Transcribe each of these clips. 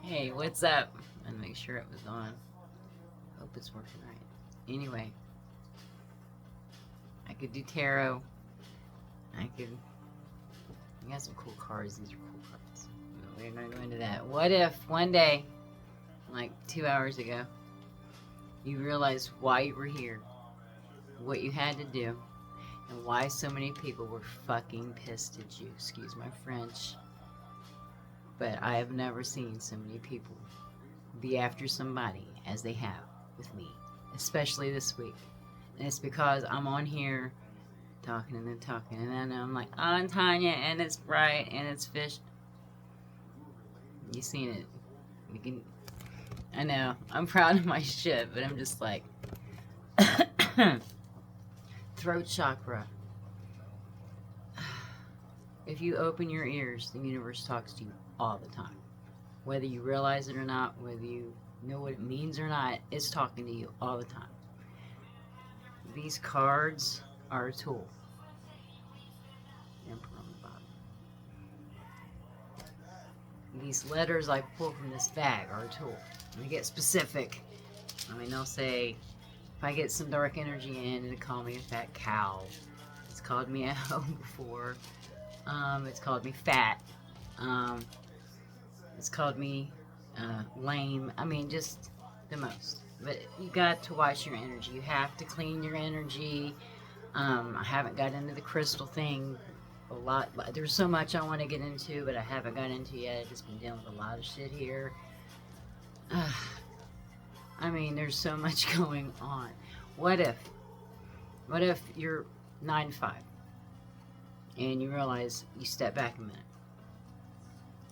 Hey, what's up? And make sure it was on. Hope it's working right. Anyway, I could do tarot. I could. You got some cool cards. These are cool cards. No, we're not going into that. What if one day, like 2 hours ago, you realized why you were here, what you had to do, and why so many people were fucking pissed at you? Excuse my French. But I have never seen so many people be after somebody as they have with me, especially this week. And it's because I'm on here talking and then talking, and then I'm like, oh, I'm Tanya, and it's Bright, and it's Fish. You seen it? You can. I know I'm proud of my shit, but I'm just like, throat chakra. If you open your ears, the universe talks to you all the time. Whether you realize it or not, whether you know what it means or not, it's talking to you all the time. These cards are a tool. Emperor on the bottom. These letters I pull from this bag are a tool. Let me get specific. I mean, they'll say, if I get some dark energy in, it'll call me a fat cow. It's called me out before. It's called me fat. It's called me lame. I mean, just the most. But you got to watch your energy. You have to clean your energy. I haven't got into the crystal thing a lot. There's so much I want to get into, but I haven't got into yet. I've just been dealing with a lot of shit here. I mean, there's so much going on. What if you're 9 to 5 and you realize you step back a minute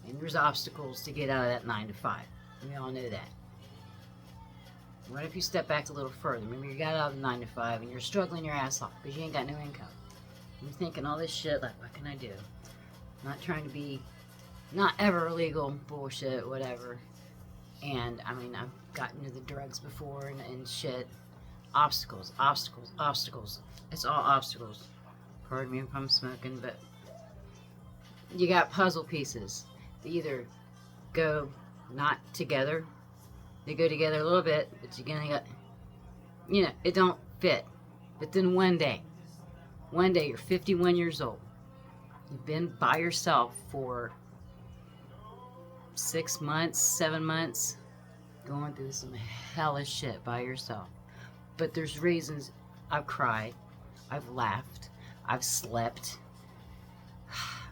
and there's obstacles to get out of that 9 to 5? We all know that. What if you step back a little further? Remember, you got out of the 9 to 5 and you're struggling your ass off because you ain't got no income. You're thinking all this shit like, what can I do? Not trying to be, not ever illegal, bullshit, whatever. And I mean, I've gotten to the drugs before and shit. Obstacles, obstacles, obstacles. It's all obstacles. Pardon me if I'm smoking, but you got puzzle pieces. They either go not together. They go together a little bit, but you're gonna get, it don't fit. But then one day you're 51 years old. You've been by yourself for 6 months, 7 months, going through some hellish shit by yourself. But there's reasons. I've cried, I've laughed, I've slept.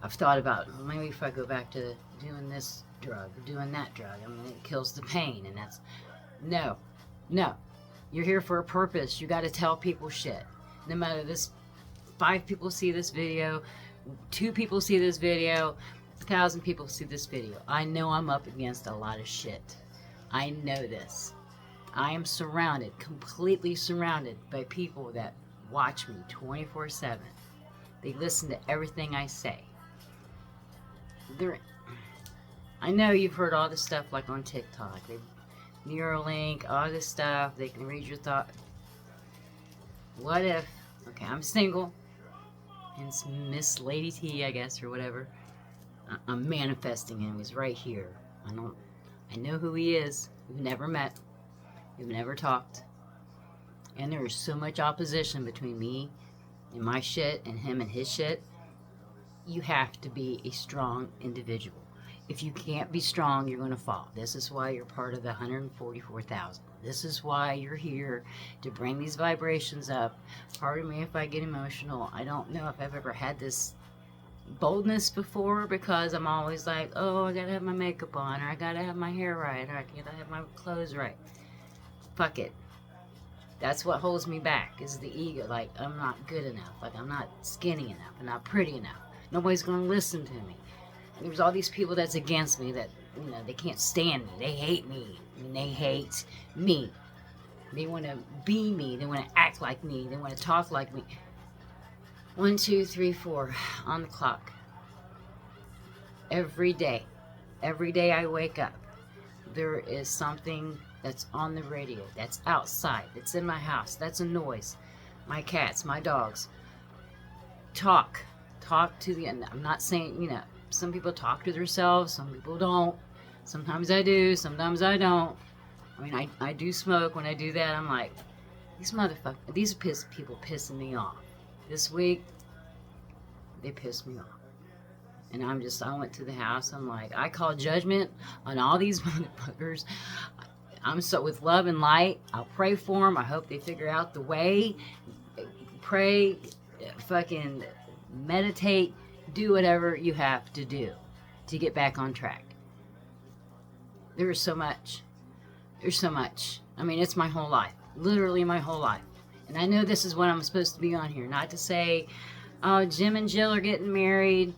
I've thought about, maybe if I go back to doing this drug or doing that drug, I mean, it kills the pain, and that's, no. You're here for a purpose. You got to tell people shit. No matter this, 5 people see this video, 2 people see this video, 1,000 people see this video. I know I'm up against a lot of shit. I know this. I am surrounded, completely surrounded by people that watch me 24/7. They listen to everything I say. I know you've heard all this stuff like on TikTok. Neuralink, all this stuff. They can read your thought. What if, okay, I'm single, and it's Miss Lady T, I guess, or whatever. I'm manifesting him. He's right here. I know who he is. We've never met. We've never talked. And there is so much opposition between me and my shit and him and his shit. You have to be a strong individual. If you can't be strong, you're going to fall. This is why you're part of the 144,000. This is why you're here, to bring these vibrations up. Pardon me if I get emotional. I don't know if I've ever had this boldness before, because I'm always like, oh, I gotta have my makeup on, or I gotta have my hair right, or I gotta have my clothes right. Fuck it. That's what holds me back, is the ego. Like, I'm not good enough. Like, I'm not skinny enough. I'm not pretty enough. Nobody's gonna listen to me. And there's all these people that's against me that, they can't stand me. They hate me. And they hate me. They want to be me. They want to act like me. They want to talk like me. 1, 2, 3, 4 on the clock. Every day I wake up, there is something that's on the radio, that's outside, that's in my house, that's a noise. My cats, my dogs. Talk to the, I'm not saying, some people talk to themselves, some people don't. Sometimes I do, sometimes I don't. I mean, I do smoke. When I do that, I'm like, these motherfuckers, these people pissing me off. This week, they pissed me off. And I went to the house. I'm like, I call judgment on all these motherfuckers. I'm so, with love and light, I'll pray for them. I hope they figure out the way. Pray, fucking meditate, do whatever you have to do to get back on track. There is so much. There's so much. I mean, it's my whole life. Literally my whole life. And I know this is what I'm supposed to be on here. Not to say, oh, Jim and Jill are getting married.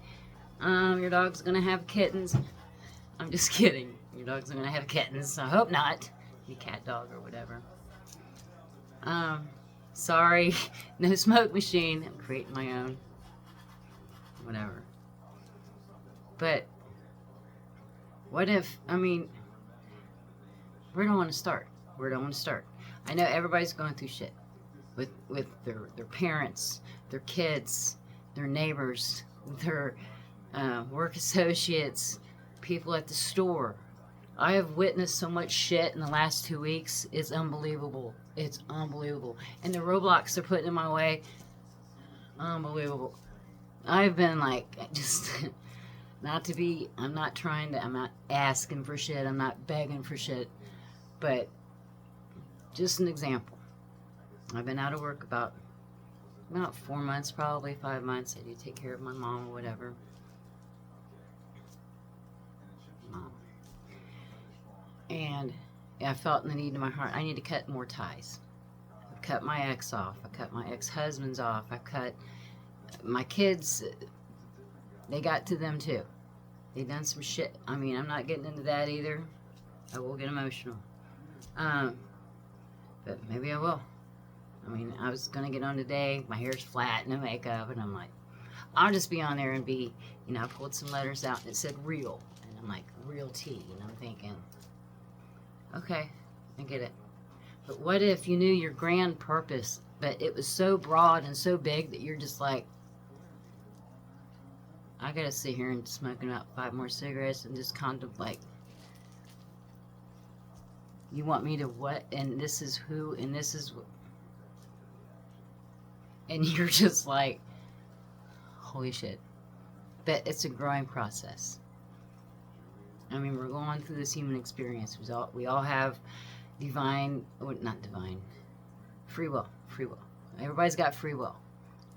Your dog's going to have kittens. I'm just kidding. Your dog's going to have kittens. I hope not. Be cat dog or whatever. Sorry. No smoke machine. I'm creating my own. Whatever. But, what if, I mean, where do I want to start? Where do I want to start? I know everybody's going through shit with their parents, their kids, their neighbors, their work associates, people at the store. I have witnessed so much shit in the last 2 weeks. It's unbelievable. It's unbelievable. And the roadblocks they're putting in my way, unbelievable. I've been like, just, I'm not asking for shit. I'm not begging for shit. But, just an example. I've been out of work about 4 months, probably 5 months. I do take care of my mom or whatever. And I felt in the need in my heart, I need to cut more ties. I've cut my ex off. I cut my ex-husbands off. I cut my kids. They got to them too. They done some shit. I mean, I'm not getting into that either. I will get emotional. But maybe I will. I mean, I was going to get on today. My hair's flat, no makeup. And I'm like, I'll just be on there and be, I pulled some letters out and it said real. And I'm like, real tea. And I'm thinking, okay, I get it. But what if you knew your grand purpose, but it was so broad and so big that you're just like, I gotta sit here and smoke about 5 more cigarettes and just contemplate. You want me to what? And this is who? And this is what? And you're just like, holy shit. But it's a growing process. I mean, we're going through this human experience. We all have free will. Everybody's got free will.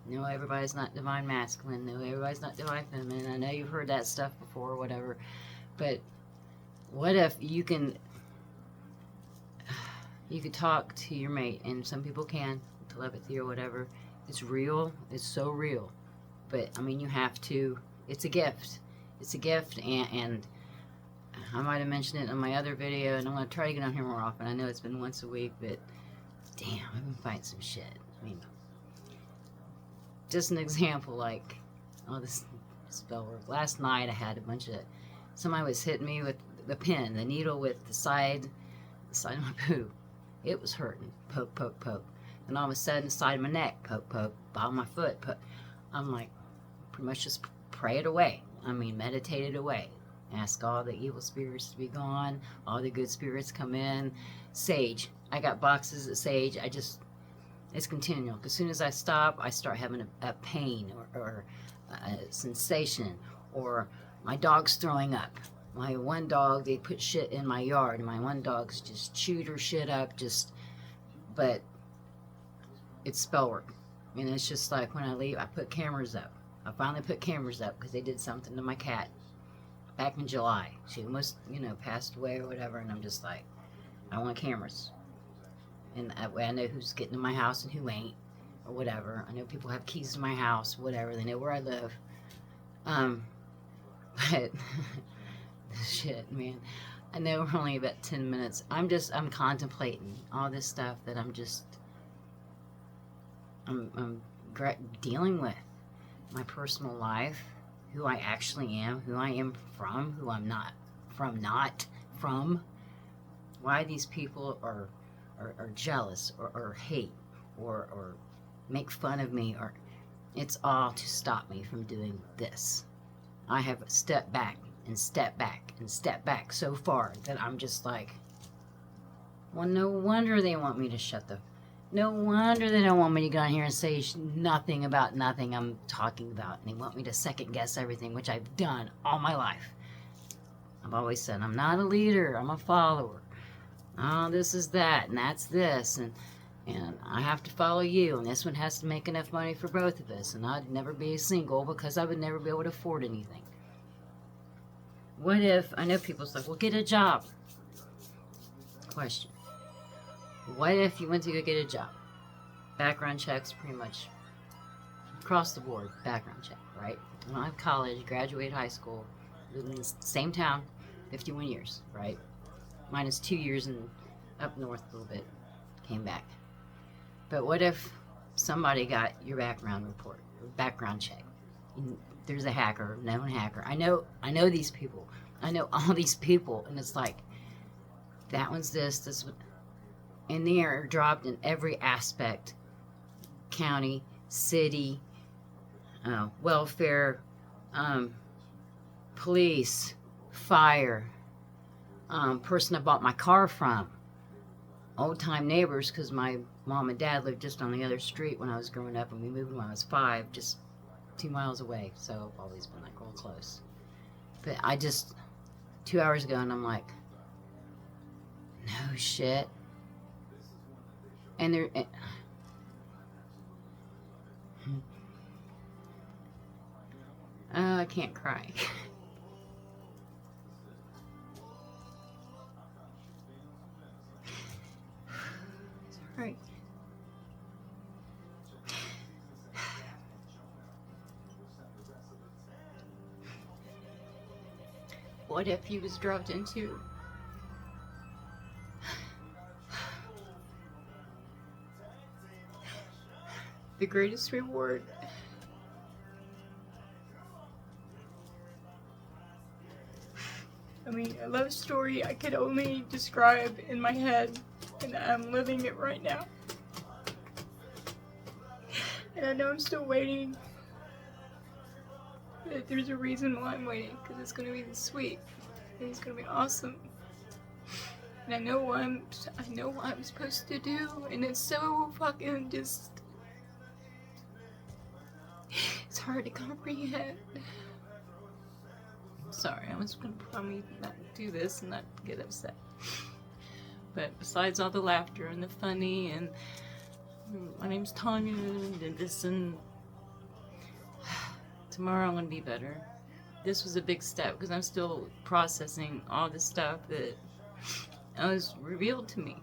No, everybody's not divine masculine. No, everybody's not divine feminine. I know you've heard that stuff before or whatever. But what if you could talk to your mate, and some people can, telepathy or whatever. It's real. It's so real. But, I mean, you have to. It's a gift. It's a gift, and I might have mentioned it in my other video, and I'm going to try to get on here more often. I know it's been once a week, but damn, I've been fighting some shit. I mean, just an example, like, this spell work. Last night I had a bunch of, somebody was hitting me with the pin, the needle with the side of my poo. It was hurting. Poke, poke, poke. And all of a sudden, the side of my neck, poke, poke, bottom of my foot, poke. I'm like, pretty much just pray it away. I mean, meditate it away. Ask all the evil spirits to be gone. All the good spirits come in. Sage. I got boxes of sage. It's continual. As soon as I stop, I start having a pain or a sensation. Or my dog's throwing up. My one dog, they put shit in my yard. And my one dog's just chewed her shit up. But it's spell work. And it's just like when I leave, I put cameras up. I finally put cameras up because they did something to my cat back in July. She almost, passed away or whatever, and I'm just like, I want cameras. And that way I know who's getting in my house and who ain't, or whatever. I know people have keys to my house, whatever. They know where I live. But, shit, man. I know we're only about 10 minutes. I'm contemplating all this stuff that I'm dealing with. My personal life, who I actually am, who I am from, who I'm not from. Why these people are jealous or hate or make fun of me, or it's all to stop me from doing this. I have stepped back and step back so far that I'm just like, well, no wonder they want me to no wonder they don't want me to go on here and say nothing about nothing I'm talking about. And they want me to second guess everything, which I've done all my life. I've always said, I'm not a leader, I'm a follower. Oh, this is that, and that's this, and I have to follow you, and this one has to make enough money for both of us, and I'd never be single because I would never be able to afford anything. What if, I know people say, well, get a job. Question. What if you went to go get a job? Background checks, pretty much across the board, background check, right? Went out of college, graduated high school, lived in the same town, 51 years, right? Minus 2 years in up north a little bit, came back. But what if somebody got your background report, background check? There's a hacker, known hacker. I know these people. I know all these people, and it's like, that one's this one. And they are dropped in every aspect. County, city, welfare, police, fire, person I bought my car from, old-time neighbors, because my mom and dad lived just on the other street when I was growing up, and we moved when I was 5, just 2 miles away, so I've always been like real close. But I just, 2 hours ago, and I'm like, no shit. And they're, I can't cry. Sorry. What if he was dropped into the greatest reward? I mean, a love story I could only describe in my head, and I'm living it right now. And I know I'm still waiting, but there's a reason why I'm waiting, because it's gonna be sweet, and it's gonna be awesome. And I know what I'm supposed to do, and it's so fucking just, it's hard to comprehend. Sorry, I was gonna promise not to do this and not get upset. But besides all the laughter and the funny and my name's Tanya and this and tomorrow I'm gonna be better. This was a big step because I'm still processing all the stuff that was revealed to me.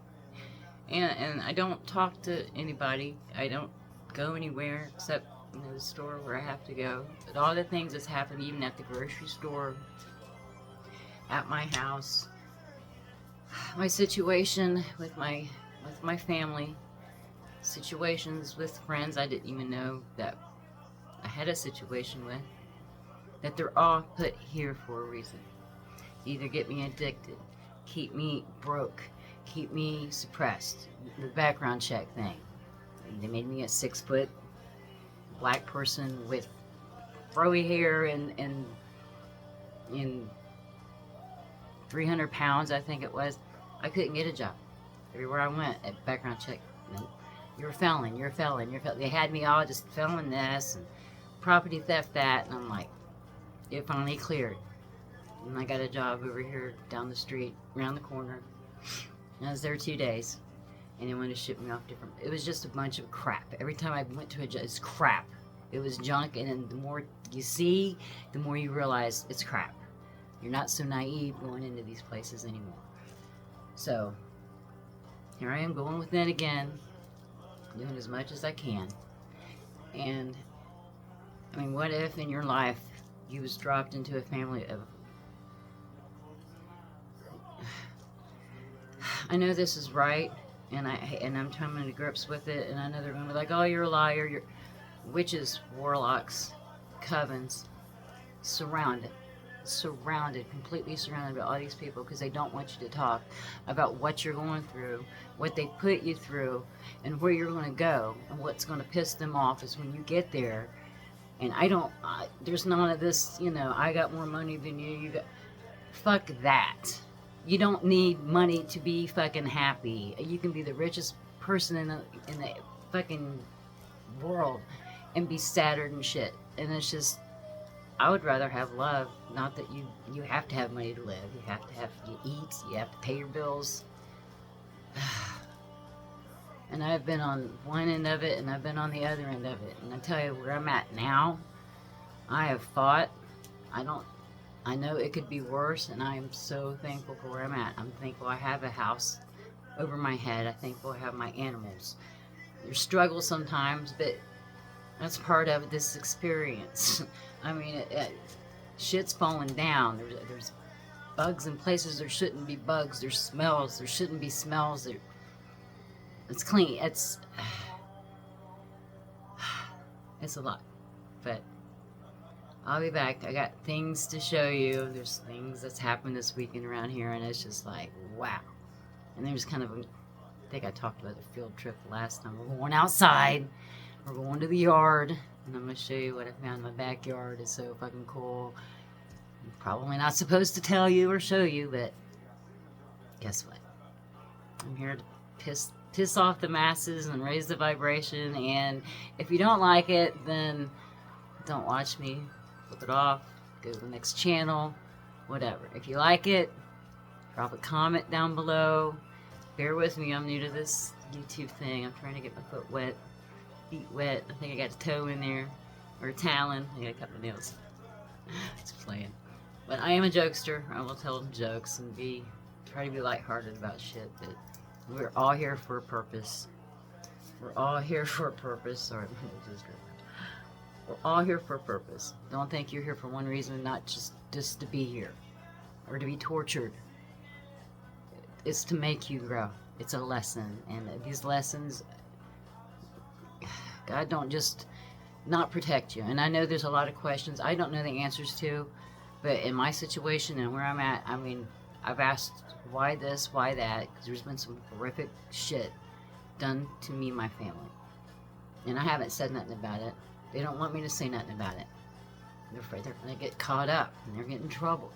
And I don't talk to anybody. I don't go anywhere except the store where I have to go. But all the things that's happened, even at the grocery store, at my house, my situation with my family, situations with friends I didn't even know that I had a situation with, that they're all put here for a reason. Either get me addicted, keep me broke, keep me suppressed. The background check thing. They made me a 6-foot black person with froey hair and 300 pounds, I think it was. I couldn't get a job. Everywhere I went, at background check, nope. You're a felon, you're a felon, you're a felon. They had me all just felon this and property theft that, and I'm like, it finally cleared. And I got a job over here down the street, around the corner. And I was there 2 days. And they wanted to ship me off different. It was just a bunch of crap. Every time I went to a job, it's crap. It was junk, and then the more you see, the more you realize it's crap. You're not so naive going into these places anymore. So, here I am going within again, doing as much as I can. And, I mean, what if in your life you was dropped into a family of... I know this is right. And I'm coming to grips with it, and I know they're going to be like, oh, you're a liar, you're witches, warlocks, covens, completely surrounded by all these people because they don't want you to talk about what you're going through, what they put you through, and where you're going to go, and what's going to piss them off is when you get there. And there's none of this, I got more money than you, Fuck that. You don't need money to be fucking happy. You can be the richest person in the fucking world and be sadder than shit. And it's just, I would rather have love. Not that you have to have money to live. You have to have, you eat, you have to pay your bills. And I've been on one end of it and I've been on the other end of it. And I tell you where I'm at now, I have fought. I know it could be worse, and I am so thankful for where I'm at. I'm thankful I have a house over my head. I'm thankful I have my animals. There's struggle sometimes, but that's part of this experience. I mean, shit's falling down. There's bugs in places there shouldn't be bugs. There's smells there shouldn't be smells. It's clean. It's a lot, but I'll be back. I got things to show you. There's things that's happened this weekend around here, and it's just like, wow. And there's kind of I think I talked about the field trip last time. We're going outside. We're going to the yard, and I'm going to show you what I found in my backyard. It's so fucking cool. I'm probably not supposed to tell you or show you, but guess what? I'm here to piss off the masses and raise the vibration, and if you don't like it, then don't watch me. Flip it off, go to the next channel, whatever. If you like it, drop a comment down below. Bear with me, I'm new to this YouTube thing. I'm trying to get my feet wet. I think I got a toe in there, or a talon. I got a couple of nails. Just playing. But I am a jokester. I will tell jokes and try to be lighthearted about shit. But we're all here for a purpose. We're all here for a purpose. Sorry, we're all here for a purpose. Don't think you're here for one reason, not just to be here or to be tortured. It's to make you grow. It's a lesson, and these lessons, God don't just not protect you. And I know there's a lot of questions I don't know the answers to, but in my situation and where I'm at, I mean, I've asked why this, why that, because there's been some horrific shit done to me and my family, and I haven't said nothing about it. They don't want me to say nothing about it. They're afraid they're gonna get caught up and they're getting in trouble.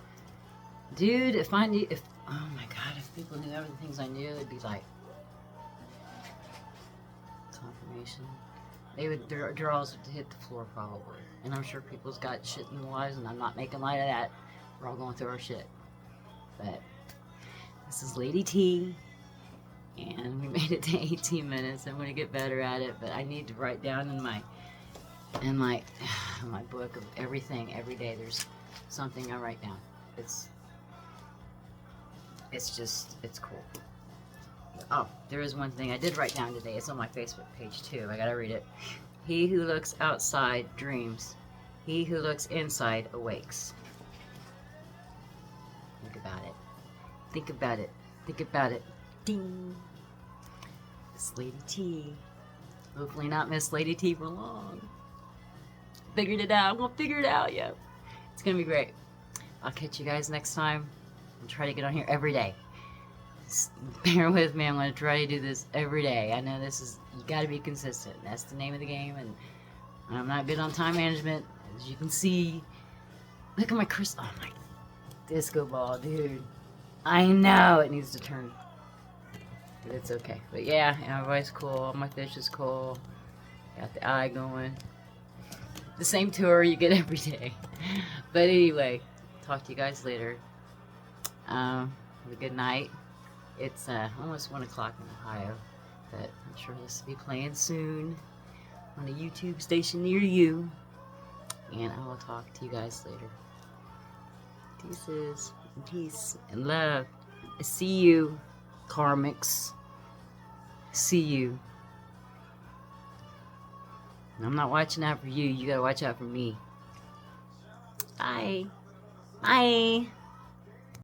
Dude, oh my God, if people knew everything things I knew, it'd be like confirmation. Their jaws would hit the floor probably. And I'm sure people's got shit in their lives, and I'm not making light of that. We're all going through our shit. But this is Lady T, and we made it to 18 minutes. I'm gonna get better at it, but I need to write down in my book of everything every day. There's something I write down. It's cool. Oh, there is one thing I did write down today. It's on my Facebook page too. I gotta read it. He who looks outside dreams. He who looks inside awakes. Think about it. Think about it. Think about it. Ding. Miss Lady T. Hopefully not Miss Lady T for long. Figured it out. I'm gonna figure it out, yeah. It's gonna be great. I'll catch you guys next time. I'll try to get on here every day. Just bear with me. I'm gonna try to do this every day. I know you gotta be consistent. That's the name of the game, and I'm not good on time management, as you can see. Look at my crystal. Oh my disco ball, dude. I know it needs to turn, but it's okay. But yeah, my voice cool. My fish is cool. Got the eye going. The same tour you get every day. But anyway, talk to you guys later. Have a good night. It's almost 1 o'clock in Ohio, but I'm sure this will be playing soon on a YouTube station near you. And I will talk to you guys later. Deuces, and peace, and love. I see you, karmics. See you. I'm not watching out for you. You gotta watch out for me. Bye. Bye.